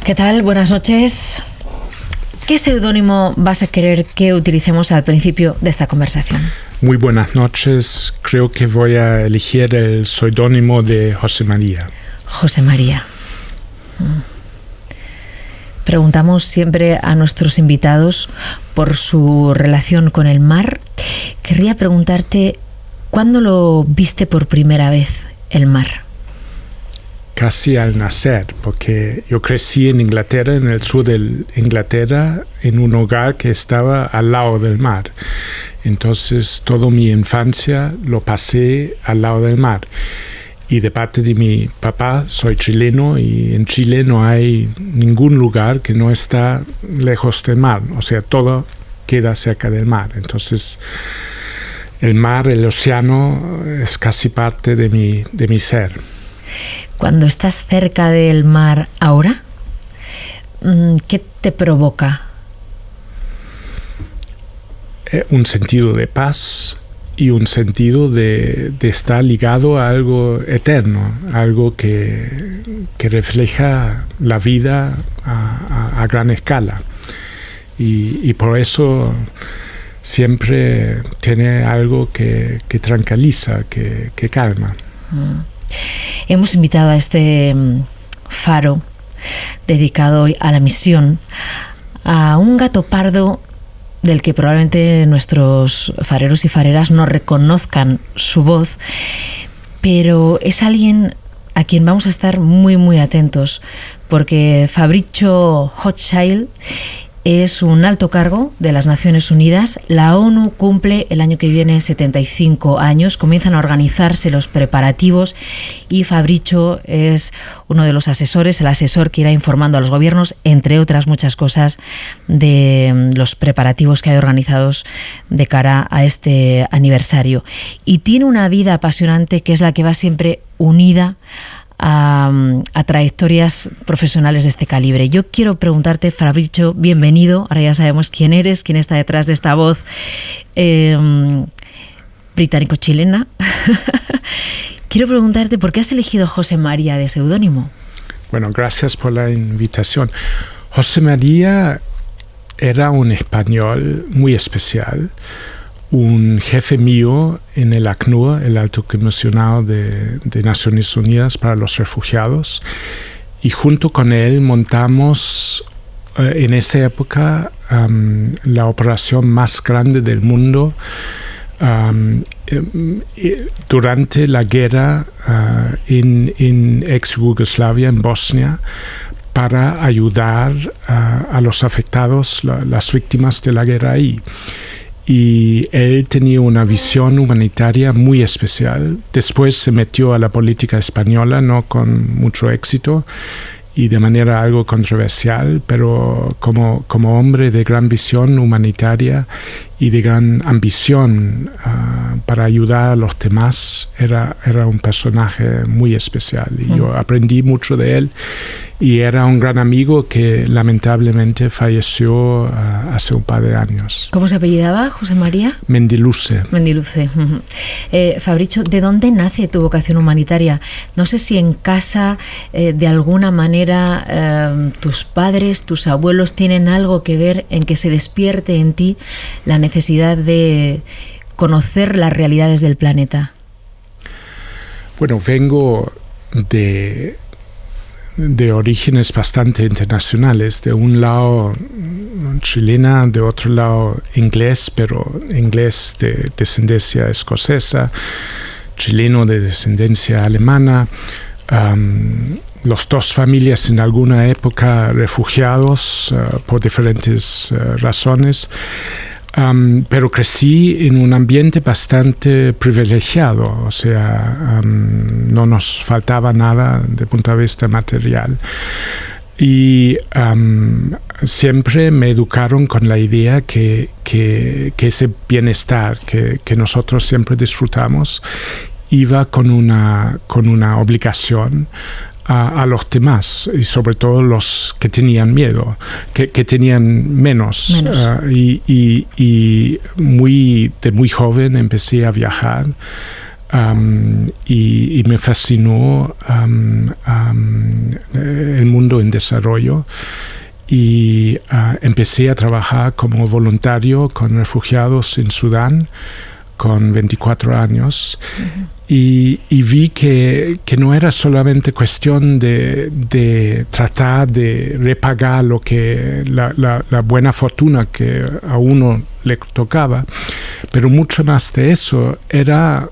¿Qué tal? Buenas noches. ¿Qué seudónimo vas a querer que utilicemos al principio de esta conversación? Muy buenas noches. Creo que voy a elegir el seudónimo de José María. José María. Preguntamos siempre a nuestros invitados por su relación con el mar. Querría preguntarte, ¿cuándo lo viste por primera vez, el mar? Casi al nacer, porque yo crecí en Inglaterra, en el sur de Inglaterra, en un hogar que estaba al lado del mar. Entonces, toda mi infancia lo pasé al lado del mar. Y de parte de mi papá, soy chileno, y en Chile no hay ningún lugar que no está lejos del mar. O sea, todo queda cerca del mar. Entonces, el mar, el océano, es casi parte de mi ser. Cuando estás cerca del mar ahora, ¿qué te provoca? Un sentido de paz y un sentido de estar ligado a algo eterno, algo que refleja la vida a gran escala. Y por eso siempre tiene algo que tranquiliza, que calma. Hemos invitado a este faro dedicado hoy a la misión a un gato pardo del que probablemente nuestros fareros y fareras no reconozcan su voz, pero es alguien a quien vamos a estar muy muy atentos, porque Fabrizio Hochschild es un alto cargo de las Naciones Unidas. La ONU cumple el año que viene 75 años, comienzan a organizarse los preparativos y Fabrizio es uno de los asesores, el asesor que irá informando a los gobiernos, entre otras muchas cosas, de los preparativos que hay organizados de cara a este aniversario. Y tiene una vida apasionante que es la que va siempre unida a trayectorias profesionales de este calibre. Yo quiero preguntarte, Fabrizio, bienvenido. Ahora ya sabemos quién eres, quién está detrás de esta voz británico-chilena. Quiero preguntarte, ¿por qué has elegido José María de seudónimo? Bueno, gracias por la invitación. José María era un español muy especial, un jefe mío en el ACNUR, el Alto Comisionado de Naciones Unidas para los Refugiados, y junto con él montamos en esa época la operación más grande del mundo durante la guerra en ex-Yugoslavia, en Bosnia, para ayudar a los afectados, las víctimas de la guerra ahí. Y él tenía una visión humanitaria muy especial. Después se metió a la política española, no con mucho éxito y de manera algo controversial, pero como hombre de gran visión humanitaria y de gran ambición para ayudar a los demás, era un personaje muy especial. Y yo aprendí mucho de él. Y era un gran amigo que lamentablemente falleció hace un par de años. ¿Cómo se apellidaba, José María? Mendiluce. Mendiluce. Fabrizio, ¿de dónde nace tu vocación humanitaria? No sé si en casa, de alguna manera, tus padres, tus abuelos tienen algo que ver en que se despierte en ti la necesidad de conocer las realidades del planeta. Bueno, vengo de orígenes bastante internacionales, de un lado chilena, de otro lado inglés, pero inglés de descendencia escocesa, chileno de descendencia alemana, los dos familias en alguna época refugiados por diferentes razones. Pero crecí en un ambiente bastante privilegiado, o sea, no nos faltaba nada desde el punto de vista material. Y siempre me educaron con la idea que ese bienestar que nosotros siempre disfrutamos iba con una obligación a los demás, y sobre todo los que tenían miedo, que tenían menos. Y de muy joven empecé a viajar y me fascinó el mundo en desarrollo. Y empecé a trabajar como voluntario con refugiados en Sudán con 24 años. Uh-huh. Y vi que no era solamente cuestión de tratar de repagar lo que la buena fortuna que a uno le tocaba, pero mucho más de eso. Era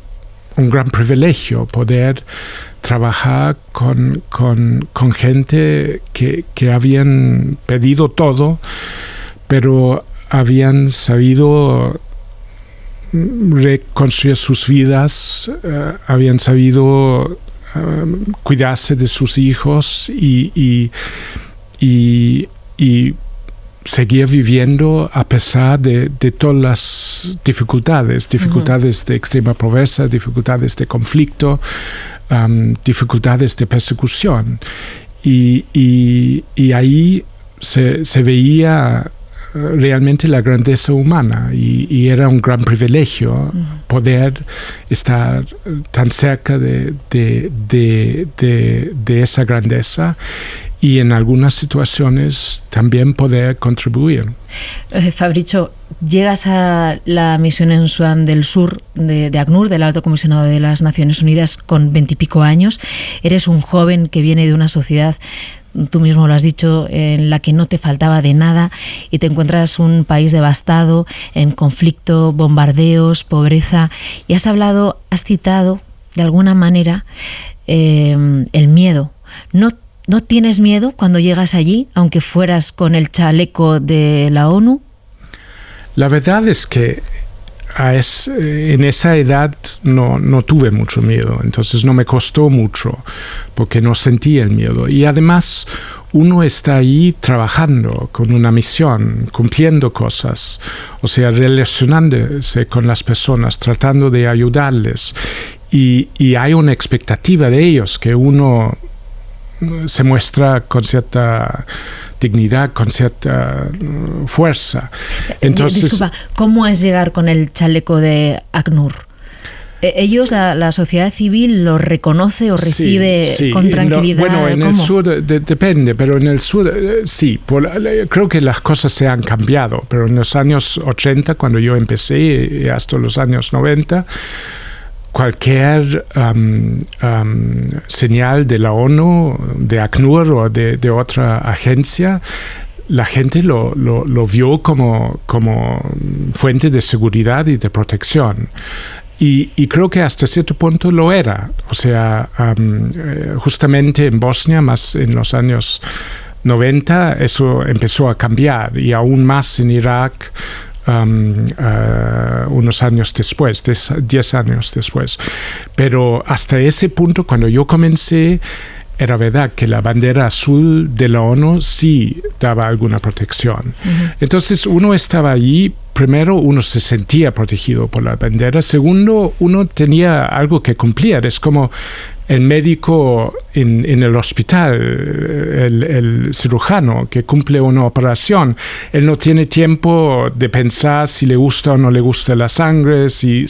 un gran privilegio poder trabajar con gente que habían perdido todo, pero habían sabido reconstruir sus vidas, habían sabido cuidarse de sus hijos y seguir viviendo a pesar de todas las dificultades uh-huh. de extrema pobreza, dificultades de conflicto, dificultades de persecución. Y ahí se veía realmente la grandeza humana y era un gran privilegio poder estar tan cerca de esa grandeza y en algunas situaciones también poder contribuir. Fabricio, llegas a la misión en Sudán del Sur de ACNUR, del Alto Comisionado de las Naciones Unidas, con 20 y pico años. Eres un joven que viene de una sociedad, tú mismo lo has dicho, en la que no te faltaba de nada, y te encuentras un país devastado, en conflicto, bombardeos, pobreza, y has citado de alguna manera el miedo. ¿No tienes miedo cuando llegas allí, aunque fueras con el chaleco de la ONU? La verdad es que en esa edad no tuve mucho miedo, entonces no me costó mucho porque no sentí el miedo. Y además uno está ahí trabajando con una misión, cumpliendo cosas, o sea, relacionándose con las personas, tratando de ayudarles. Y hay una expectativa de ellos que uno se muestra con cierta dignidad, con cierta fuerza. Entonces, disculpa, ¿cómo es llegar con el chaleco de ACNUR? ¿Ellos, la sociedad civil, lo reconoce o recibe con tranquilidad? Bueno, en ¿cómo? El sur depende, pero en el sur sí. Creo que las cosas se han cambiado, pero en los años 80, cuando yo empecé, y hasta los años 90, cualquier señal de la ONU, de ACNUR o de otra agencia, la gente lo vio como fuente de seguridad y de protección. Y creo que hasta cierto punto lo era. O sea, justamente en Bosnia, más en los años 90, eso empezó a cambiar, y aún más en Irak, unos años después, 10 años después. Pero hasta ese punto, cuando yo comencé, era verdad que la bandera azul de la ONU sí daba alguna protección. Uh-huh. Entonces uno estaba allí, primero uno se sentía protegido por la bandera, segundo uno tenía algo que cumplir. Es como el médico en el hospital, el cirujano que cumple una operación. Él no tiene tiempo de pensar si le gusta o no le gusta la sangre, si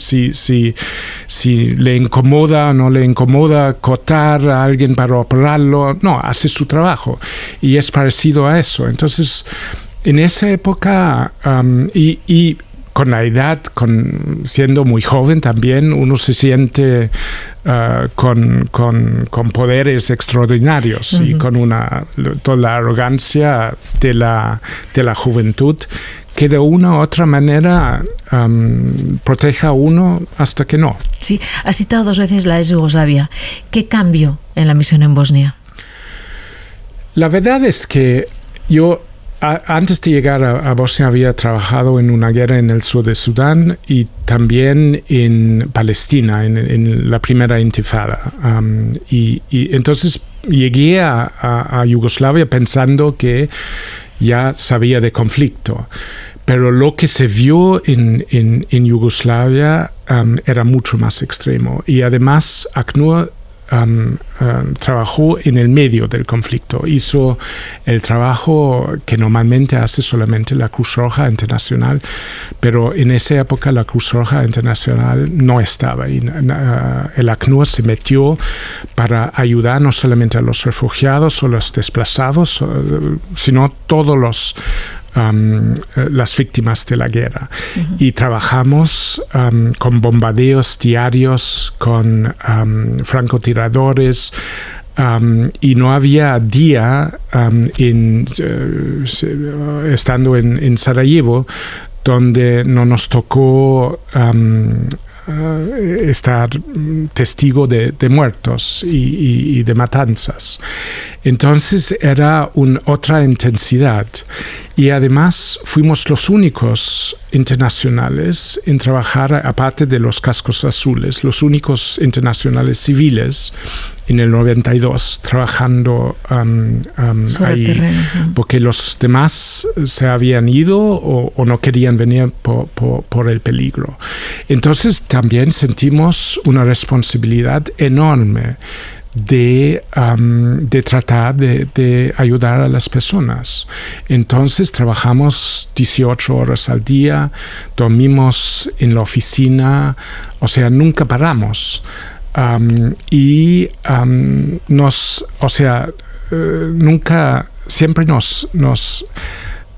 le incomoda o no le incomoda cortar a alguien para operarlo. No, hace su trabajo. Y es parecido a eso. Entonces, en esa época, y con la edad, siendo muy joven también, uno se siente con poderes extraordinarios. Uh-huh. Y con toda la arrogancia de la juventud, que de una u otra manera proteja a uno hasta que no. Sí, has citado 2 veces la ex Yugoslavia. ¿Qué cambió en la misión en Bosnia? La verdad es que yo, antes de llegar a Bosnia, había trabajado en una guerra en el sur de Sudán y también en Palestina, en la primera intifada. Y entonces llegué a Yugoslavia pensando que ya sabía de conflicto. Pero lo que se vio en Yugoslavia era mucho más extremo. Y además ACNUR trabajó en el medio del conflicto. Hizo el trabajo que normalmente hace solamente la Cruz Roja Internacional, pero en esa época la Cruz Roja Internacional no estaba. Y el ACNUR se metió para ayudar no solamente a los refugiados o los desplazados, sino todos las víctimas de la guerra. Uh-huh. Y trabajamos con bombardeos diarios, con francotiradores, y no había día estando en Sarajevo donde no nos tocó estar testigo de muertos y de matanzas. Entonces era otra intensidad, y además fuimos los únicos internacionales en trabajar, aparte de los cascos azules, los únicos internacionales civiles en el 92 trabajando ahí, terreno, porque los demás se habían ido o no querían venir por el peligro. Entonces también sentimos una responsabilidad enorme de tratar de ayudar a las personas. Entonces trabajamos 18 horas al día, dormimos en la oficina, o sea, nunca paramos. Siempre nos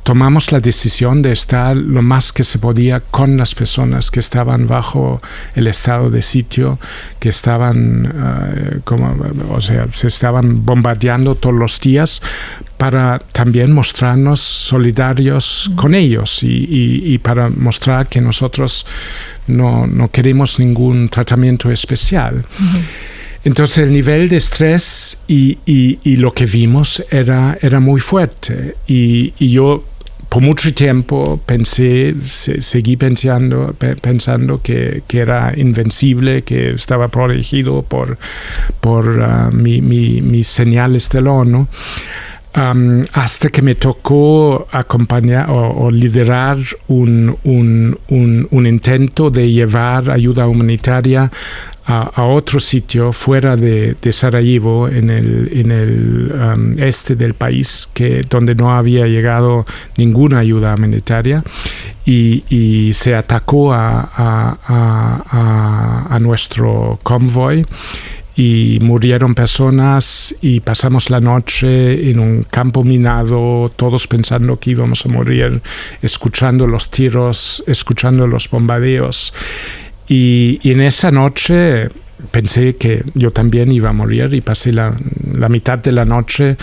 tomamos la decisión de estar lo más que se podía con las personas que estaban bajo el estado de sitio, que estaban se estaban bombardeando todos los días, para también mostrarnos solidarios con ellos y para mostrar que nosotros no queremos ningún tratamiento especial. Uh-huh. Entonces el nivel de estrés y lo que vimos era muy fuerte, y yo por mucho tiempo seguí pensando que era invencible, que estaba protegido por mis señales del ONU. Hasta que me tocó acompañar o liderar un intento de llevar ayuda humanitaria a otro sitio fuera de Sarajevo, en el este del país, donde no había llegado ninguna ayuda humanitaria, y se atacó a nuestro convoy, y murieron personas, y pasamos la noche en un campo minado, todos pensando que íbamos a morir, escuchando los tiros, escuchando los bombardeos. Y en esa noche pensé que yo también iba a morir, y pasé la mitad de la noche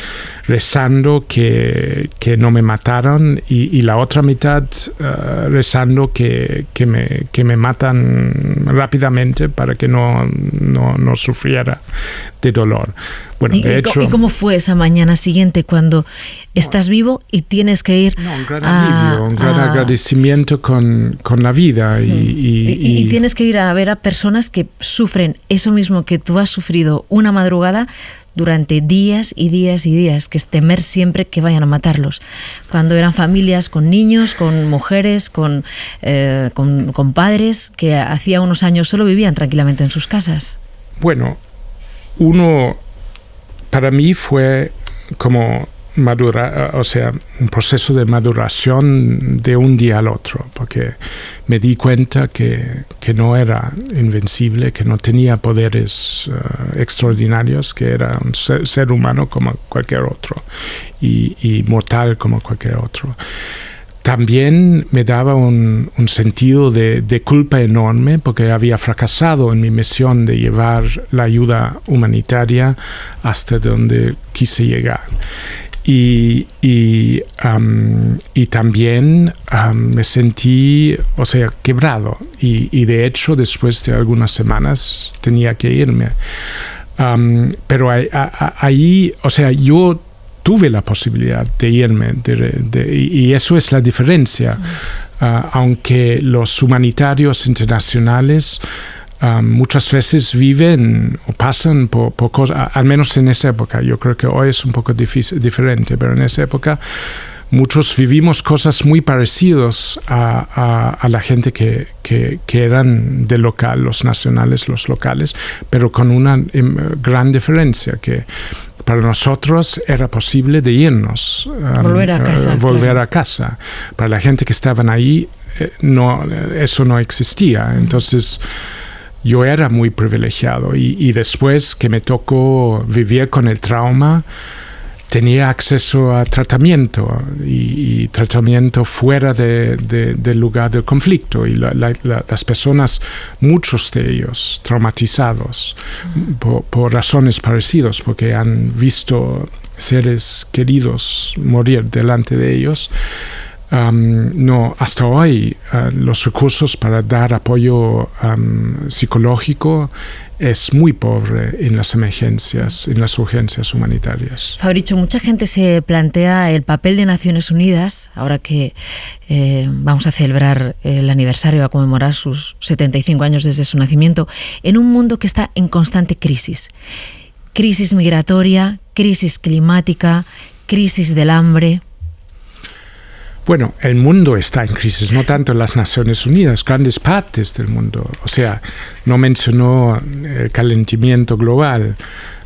rezando que no me mataron, y la otra mitad rezando que me matan rápidamente para que no sufriera de dolor. Bueno, de hecho, ¿y cómo fue esa mañana siguiente cuando estás vivo y tienes que ir? Un gran alivio, un gran agradecimiento con la vida. Y tienes que ir a ver a personas que sufren eso mismo que tú has sufrido una madrugada durante días y días y días, que es temer siempre que vayan a matarlos. Cuando eran familias con niños, con mujeres, con padres que hacía unos años solo vivían tranquilamente en sus casas. Bueno, para mí fue como un proceso de maduración de un día al otro, porque me di cuenta que no era invencible, que no tenía poderes extraordinarios, que era un ser humano como cualquier otro, y mortal como cualquier otro. También me daba un sentido de culpa enorme, porque había fracasado en mi misión de llevar la ayuda humanitaria hasta donde quise llegar. Y también me sentí, quebrado. Y de hecho, después de algunas semanas tenía que irme. Pero ahí, yo tuve la posibilidad de irme, y eso es la diferencia. Aunque los humanitarios internacionales muchas veces viven o pasan por cosas, al menos en esa época. Yo creo que hoy es un poco diferente, pero en esa época muchos vivimos cosas muy parecidas a la gente que eran del local, los nacionales, los locales, pero con una gran diferencia, que para nosotros era posible de irnos, volver a casa. Para la gente que estaban ahí, eso no existía. Entonces, yo era muy privilegiado y después que me tocó vivir con el trauma, tenía acceso a tratamiento y tratamiento fuera del lugar del conflicto, y las personas, muchos de ellos traumatizados por razones parecidas, porque han visto seres queridos morir delante de ellos. Hasta hoy los recursos para dar apoyo psicológico es muy pobre en las emergencias, en las urgencias humanitarias. Fabricio, mucha gente se plantea el papel de Naciones Unidas, ahora que vamos a celebrar el aniversario, a conmemorar sus 75 años desde su nacimiento, en un mundo que está en constante crisis. Crisis migratoria, crisis climática, crisis del hambre. Bueno, el mundo está en crisis, no tanto las Naciones Unidas, grandes partes del mundo. O sea, no mencionó el calentamiento global,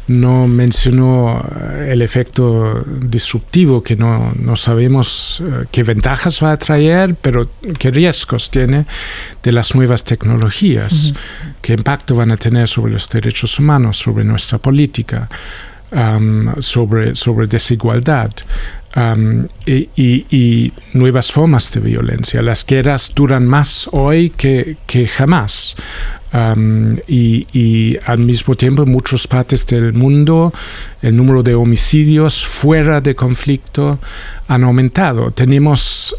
no mencionó el efecto disruptivo, que no sabemos qué ventajas va a traer, pero qué riesgos tiene, de las nuevas tecnologías, qué impacto van a tener sobre los derechos humanos, sobre nuestra política, sobre desigualdad. Y nuevas formas de violencia. Las guerras duran más hoy que jamás. Y al mismo tiempo, en muchas partes del mundo, el número de homicidios fuera de conflicto han aumentado. Tenemos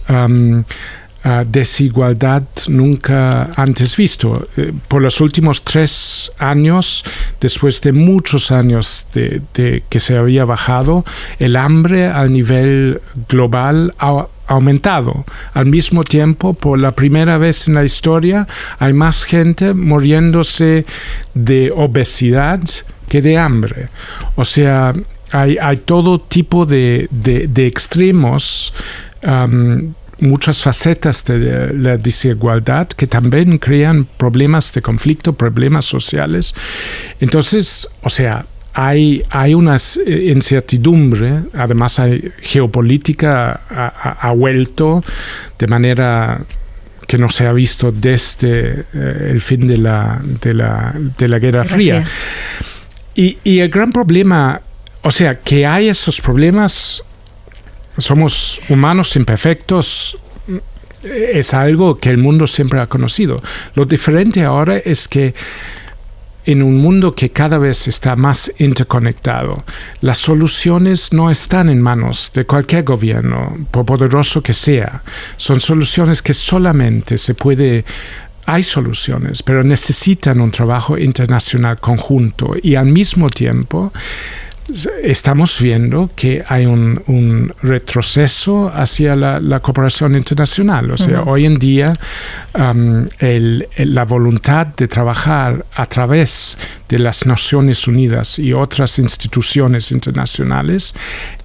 desigualdad nunca antes visto. Por los últimos 3 años, después de muchos años de que se había bajado, el hambre a nivel global ha aumentado. Al mismo tiempo, por la primera vez en la historia, hay más gente muriéndose de obesidad que de hambre. O sea, hay todo tipo de extremos, muchas facetas de la desigualdad que también crean problemas de conflicto, problemas sociales. Entonces, o sea, hay una incertidumbre, además hay geopolítica ha vuelto de manera que no se ha visto desde el fin de la Guerra Fría. Y el gran problema, o sea, que hay esos problemas. Somos humanos imperfectos, es algo que el mundo siempre ha conocido. Lo diferente ahora es que en un mundo que cada vez está más interconectado, las soluciones no están en manos de cualquier gobierno, por poderoso que sea. Son soluciones que solamente hay soluciones, pero necesitan un trabajo internacional conjunto, y al mismo tiempo estamos viendo que hay un retroceso hacia la cooperación internacional. O sea, hoy en día la voluntad de trabajar a través de las Naciones Unidas y otras instituciones internacionales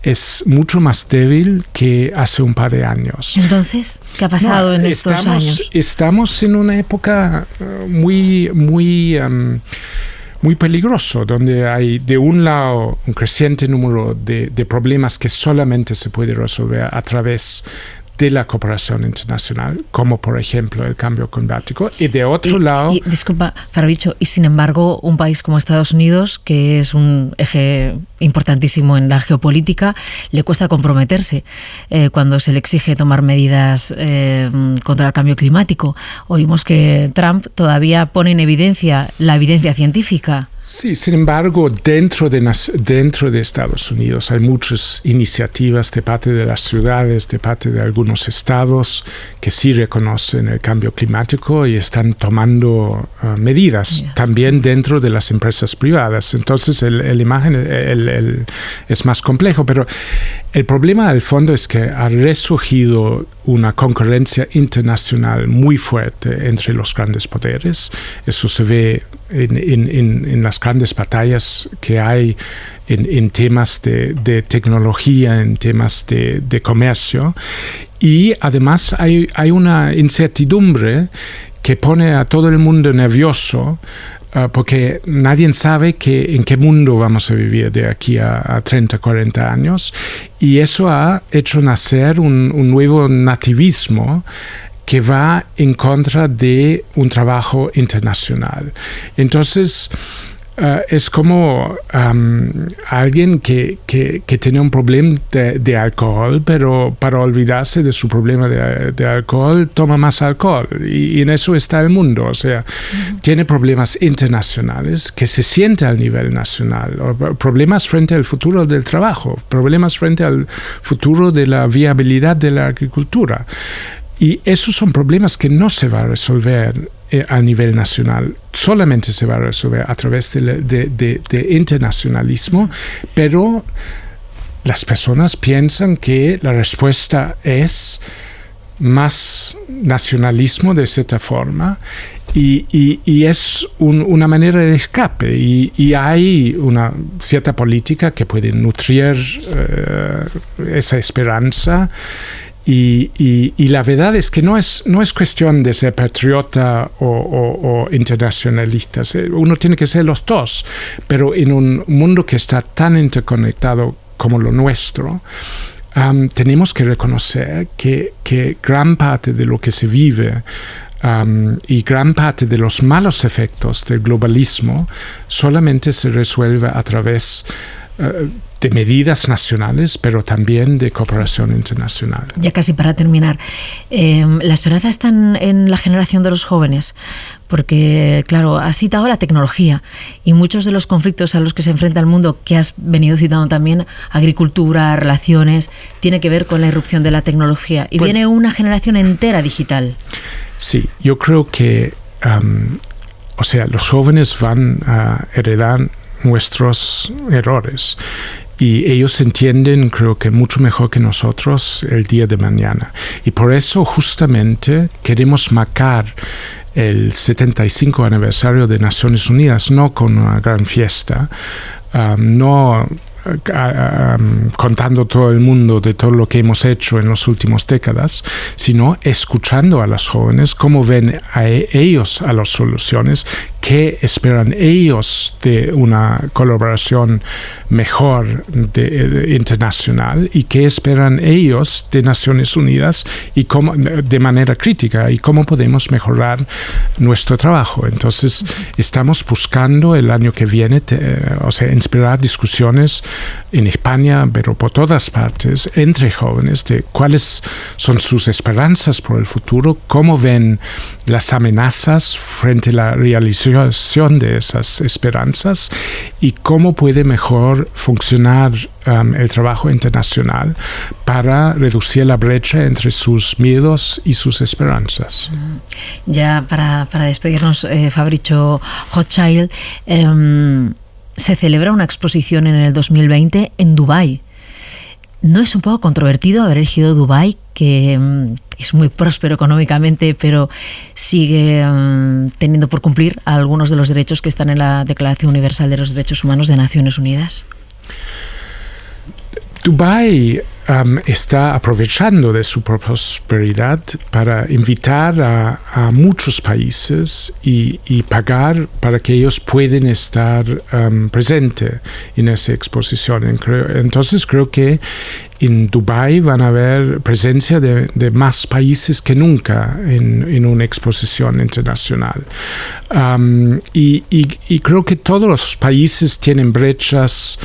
es mucho más débil que hace un par de años. Entonces, ¿qué ha pasado en estos años? Estamos en una época muy peligroso, donde hay de un lado un creciente número de problemas que solamente se puede resolver a través de la cooperación internacional, como por ejemplo el cambio climático, y de otro lado... Disculpa, Fabricio, y sin embargo un país como Estados Unidos, que es un eje importantísimo en la geopolítica, le cuesta comprometerse cuando se le exige tomar medidas contra el cambio climático. Oímos que Trump todavía pone en evidencia la evidencia científica. Sí, sin embargo, dentro de Estados Unidos hay muchas iniciativas de parte de las ciudades, de parte de algunos estados que sí reconocen el cambio climático y están tomando medidas, también dentro de las empresas privadas. Entonces, el imagen es más complejo, pero el problema al fondo es que ha resurgido una concurrencia internacional muy fuerte entre los grandes poderes. Eso se ve en las grandes batallas que hay en temas de tecnología, en temas de comercio. Y además hay una incertidumbre que pone a todo el mundo nervioso, porque nadie sabe en qué mundo vamos a vivir de aquí a 30, 40 años, y eso ha hecho nacer un nuevo nativismo que va en contra de un trabajo internacional. Entonces, es como alguien que tiene un problema de alcohol, pero para olvidarse de su problema de alcohol, toma más alcohol. Y en eso está el mundo. O sea, tiene problemas internacionales que se sienten al nivel nacional, o problemas frente al futuro del trabajo, problemas frente al futuro de la viabilidad de la agricultura. Y esos son problemas que no se van a resolver a nivel nacional, solamente se va a resolver a través de internacionalismo, pero las personas piensan que la respuesta es más nacionalismo de cierta forma, y es una manera de escape, y hay una cierta política que puede nutrir esa esperanza. Y la verdad es que no es cuestión de ser patriota o internacionalista. Uno tiene que ser los dos, pero en un mundo que está tan interconectado como lo nuestro, tenemos que reconocer que gran parte de lo que se vive y gran parte de los malos efectos del globalismo solamente se resuelve a través de medidas nacionales, pero también de cooperación internacional. Ya casi para terminar, la esperanza está en la generación de los jóvenes, porque, claro, has citado la tecnología y muchos de los conflictos a los que se enfrenta el mundo, que has venido citando también, agricultura, relaciones, tiene que ver con la irrupción de la tecnología, y viene una generación entera digital. Sí, yo creo que los jóvenes van a heredar nuestros errores, y ellos entienden, creo que mucho mejor que nosotros, el día de mañana. Y por eso justamente queremos marcar el 75 aniversario de Naciones Unidas, no con una gran fiesta, no contando todo el mundo de todo lo que hemos hecho en las últimas décadas, sino escuchando a los jóvenes, cómo ven a ellos a las soluciones, qué esperan ellos de una colaboración mejor internacional, y qué esperan ellos de Naciones Unidas, y cómo, de manera crítica, y cómo podemos mejorar nuestro trabajo. Entonces, estamos buscando el año que viene, inspirar discusiones en España, pero por todas partes, entre jóvenes, de cuáles son sus esperanzas por el futuro, cómo ven las amenazas frente a la realización de esas esperanzas, y cómo puede mejor funcionar el trabajo internacional para reducir la brecha entre sus miedos y sus esperanzas. Ya para despedirnos, Fabrizio Hochschild, se celebra una exposición en el 2020 en Dubái. ¿No es un poco controvertido haber elegido Dubái, que es muy próspero económicamente, pero sigue teniendo por cumplir algunos de los derechos que están en la Declaración Universal de los Derechos Humanos de Naciones Unidas? Dubái está aprovechando de su prosperidad para invitar a muchos países y pagar para que ellos puedan estar presentes en esa exposición. Entonces creo que en Dubái van a haber presencia de más países que nunca en una exposición internacional. Y creo que todos los países tienen brechas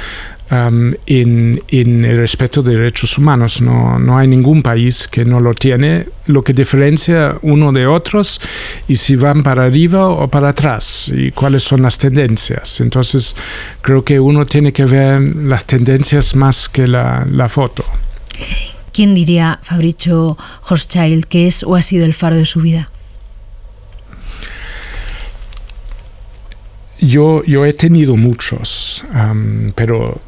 en el respeto de derechos humanos. No hay ningún país que no lo tiene. Lo que diferencia uno de otros, y si van para arriba o para atrás, y cuáles son las tendencias. Entonces creo que uno tiene que ver las tendencias más que la foto. ¿Quién diría, Fabrizio Hochschild, que es o ha sido el faro de su vida? Yo he tenido muchos, pero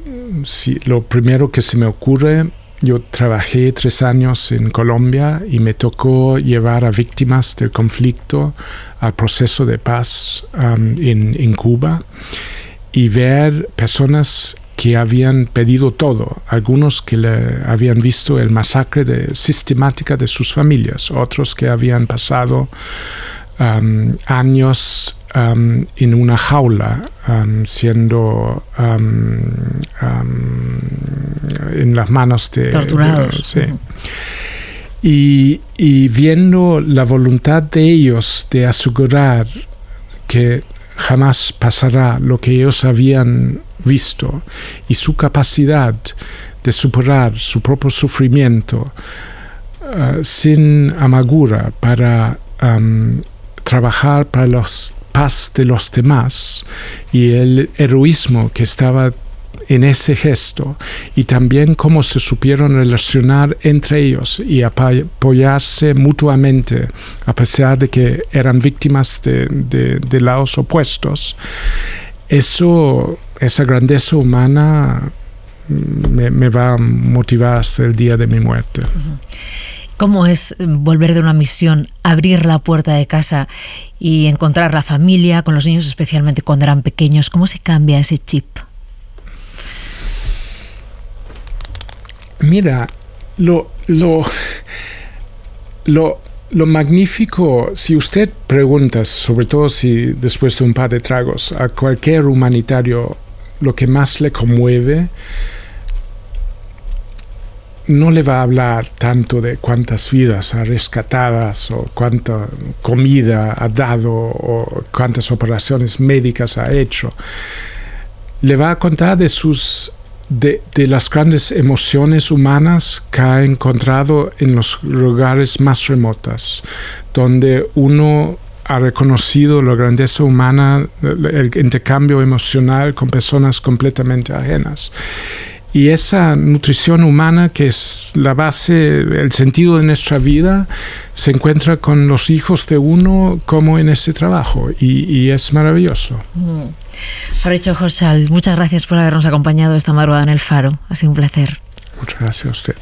lo primero que se me ocurre Yo trabajé 3 años en Colombia y me tocó llevar a víctimas del conflicto al proceso de paz en Cuba y ver personas que habían pedido todo, algunos que habían visto el masacre sistemática de sus familias, otros que habían pasado años en una jaula, siendo en las manos de... Torturados. Sí. Y viendo la voluntad de ellos de asegurar que jamás pasará lo que ellos habían visto y su capacidad de superar su propio sufrimiento sin amargura para trabajar para la paz de los demás, y el heroísmo que estaba en ese gesto, y también cómo se supieron relacionar entre ellos y apoyarse mutuamente a pesar de que eran víctimas de lados opuestos. Esa grandeza humana me va a motivar hasta el día de mi muerte. ¿Cómo es volver de una misión, abrir la puerta de casa y encontrar la familia, con los niños especialmente cuando eran pequeños? ¿Cómo se cambia ese chip? Mira, lo magnífico, si usted pregunta, sobre todo si después de un par de tragos, a cualquier humanitario, lo que más le conmueve, no le va a hablar tanto de cuántas vidas ha rescatadas o cuánta comida ha dado o cuántas operaciones médicas ha hecho. Le va a contar de las grandes emociones humanas que ha encontrado en los lugares más remotos, donde uno ha reconocido la grandeza humana, el intercambio emocional con personas completamente ajenas. Y esa nutrición humana, que es la base, el sentido de nuestra vida, se encuentra con los hijos de uno como en ese trabajo, y es maravilloso. Fabricio Hojsal, muchas gracias por habernos acompañado esta madrugada en El Faro. Ha sido un placer. Muchas gracias a usted.